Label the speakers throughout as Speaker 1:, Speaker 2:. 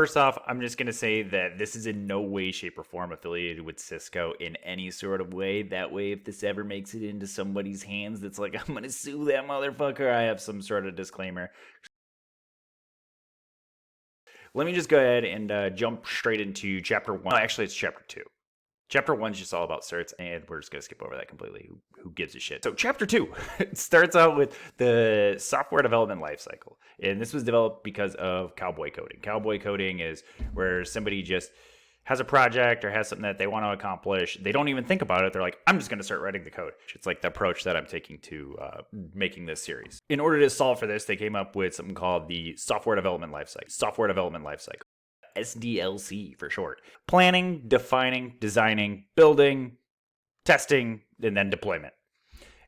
Speaker 1: First off, I'm just going to say that this is in no way, shape, or form affiliated with Cisco in any sort of way. That way, if this ever makes it into somebody's hands that's like, I'm going to sue that motherfucker, I have some sort of disclaimer. Let me just go ahead and jump straight into Chapter 1. Actually, it's Chapter 2. Chapter 1 is just all about certs, and we're just going to skip over that completely. Who gives a shit? So Chapter 2 starts out with the software development lifecycle. And this was developed because of cowboy coding. Cowboy coding is where somebody just has a project or has something that they want to accomplish. They don't even think about it. They're like, I'm just going to start writing the code. It's like the approach that I'm taking to making this series. In order to solve for this, they came up with something called the software development lifecycle. Sdlc for short. Planning, defining, designing, building, testing, and then deployment.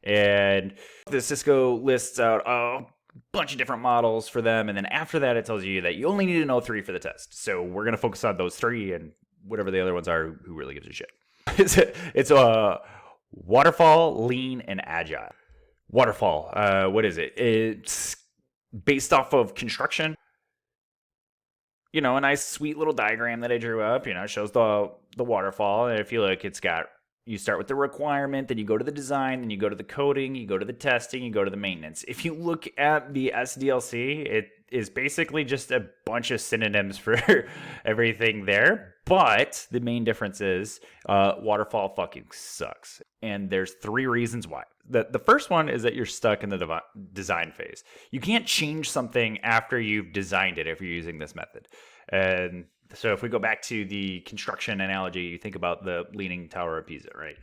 Speaker 1: And the Cisco lists out a bunch of different models for them. And then after that, it tells you that you only need to know 3 for the test. So we're going to focus on those 3, and whatever the other ones are, who really gives a shit. It's a waterfall, lean, and agile. Waterfall, what is it? It's based off of construction. You know, a nice, sweet little diagram that I drew up, you know, shows the waterfall. And if you look, you start with the requirement, then you go to the design, then you go to the coding, you go to the testing, you go to the maintenance. If you look at the SDLC, it is basically just a bunch of synonyms for everything there. But the main difference is waterfall fucking sucks. And there's 3 reasons why. The first one is that you're stuck in the design phase. You can't change something after you've designed it if you're using this method. And so if we go back to the construction analogy, you think about the Leaning Tower of Pisa, right?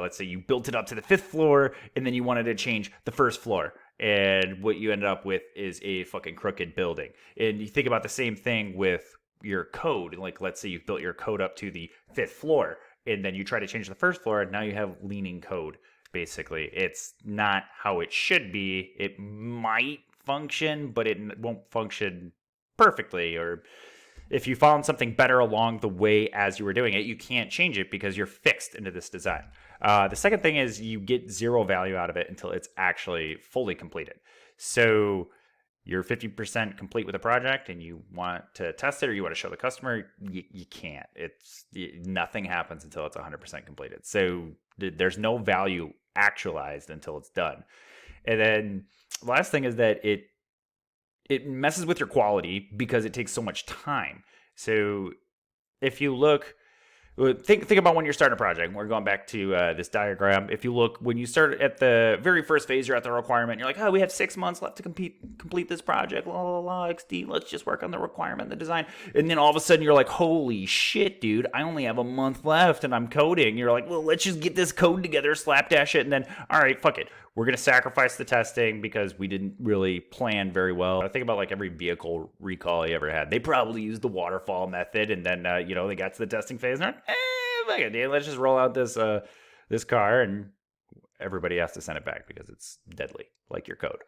Speaker 1: Let's say you built it up to the 5th floor, and then you wanted to change the 1st floor. And what you ended up with is a fucking crooked building. And you think about the same thing with your code. Like, let's say you've built your code up to the 5th floor, and then you try to change the 1st floor, and now you have leaning code. Basically, it's not how it should be. It might function, but it won't function perfectly. Or if you found something better along the way as you were doing it, you can't change it because you're fixed into this design. The second thing is you get 0 value out of it until it's actually fully completed. So you're 50% complete with a project and you want to test it or you want to show the customer, you can't. Nothing happens until it's 100% completed. So there's no value actualized until it's done. And then the last thing is that it messes with your quality because it takes so much time. So if you look, think about when you're starting a project. We're going back to this diagram. If you look, when you start at the very first phase, you're at the requirement. You're like, oh, we have 6 months left to complete this project. La la la, XD. Let's just work on the requirement, the design. And then all of a sudden, you're like, holy shit, dude! I only have a month left, and I'm coding. You're like, well, let's just get this code together, slapdash it, and then, all right, fuck it. We're going to sacrifice the testing because we didn't really plan very well. I think about like every vehicle recall you ever had. They probably used the waterfall method, and then they got to the testing phase and they're like, fuck it, dude, let's just roll out this car, and everybody has to send it back because it's deadly, like your code.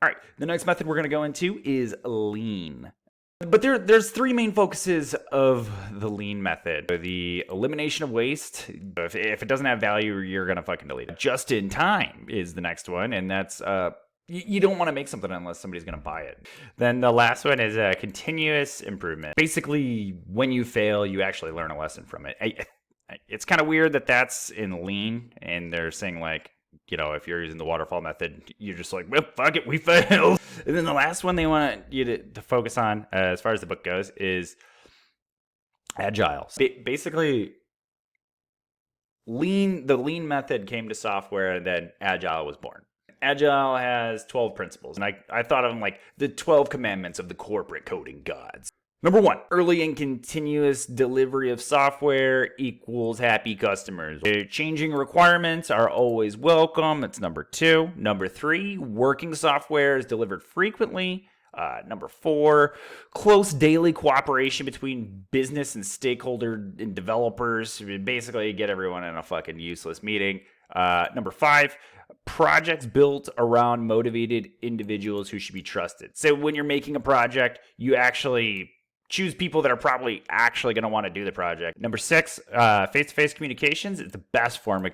Speaker 1: All right, the next method we're going to go into is lean. But there's 3 main focuses of the lean method. The elimination of waste. If it doesn't have value, you're going to fucking delete it. Just in time is the next one, and that's you don't want to make something unless somebody's going to buy it. Then the last one is continuous improvement. Basically, when you fail, you actually learn a lesson from it. It's kind of weird that that's in lean, and they're saying like, if you're using the waterfall method, you're just like, well, fuck it, we failed. And then the last one they want you to focus on, as far as the book goes, is Agile. Basically, the lean method came to software, and then Agile was born. Agile has 12 principles, and I thought of them like the 12 commandments of the corporate coding gods. Number 1, early and continuous delivery of software equals happy customers. Changing requirements are always welcome. It's number 2. Number 3, working software is delivered frequently. Number 4, close daily cooperation between business and stakeholder and developers. Basically, get everyone in a fucking useless meeting. Number 5, projects built around motivated individuals who should be trusted. So when you're making a project, you actually choose people that are probably actually going to want to do the project. Number 6, face-to-face communications is the best form of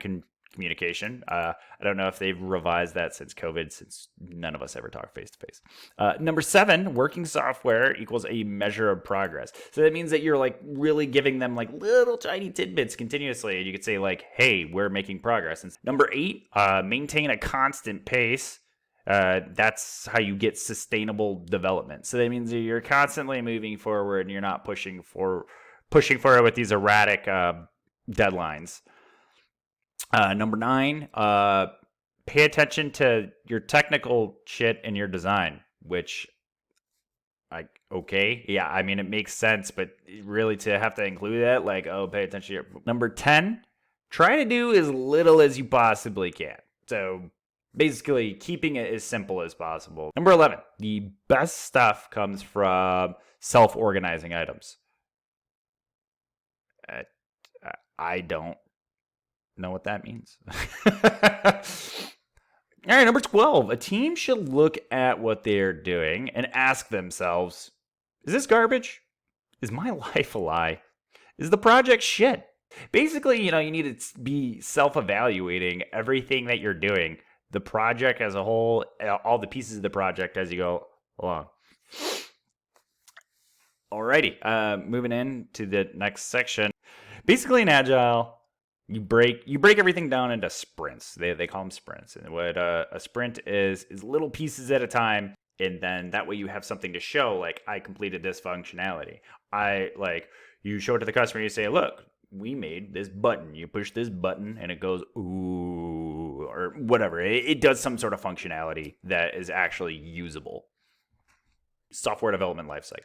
Speaker 1: communication. I don't know if they've revised that since COVID, since none of us ever talk face to face. Number 7, working software equals a measure of progress. So that means that you're like really giving them like little tiny tidbits continuously. And you could say like, hey, we're making progress. And number 8, maintain a constant pace. That's how you get sustainable development. So that means that you're constantly moving forward and you're not pushing forward with these erratic deadlines. Number 9, pay attention to your technical shit in your design, which, like, okay, yeah, I mean, it makes sense, but really to have to include that, like, oh, pay attention to your... Number 10, try to do as little as you possibly can. So basically keeping it as simple as possible. Number 11, the best stuff comes from self-organizing items. I don't know what that means. All right, number 12. A team should look at what they're doing and ask themselves, is this garbage? Is my life a lie? Is the project shit? Basically, you need to be self-evaluating everything that you're doing, the project as a whole, all the pieces of the project as you go along. Alrighty, moving into the next section. Basically, in Agile, you break everything down into sprints. They call them sprints. And what a sprint is little pieces at a time. And then that way you have something to show, like, I completed this functionality. You show it to the customer, you say, look, we made this button. You push this button and it goes, ooh, or whatever. It does some sort of functionality that is actually usable. Software development lifecycle.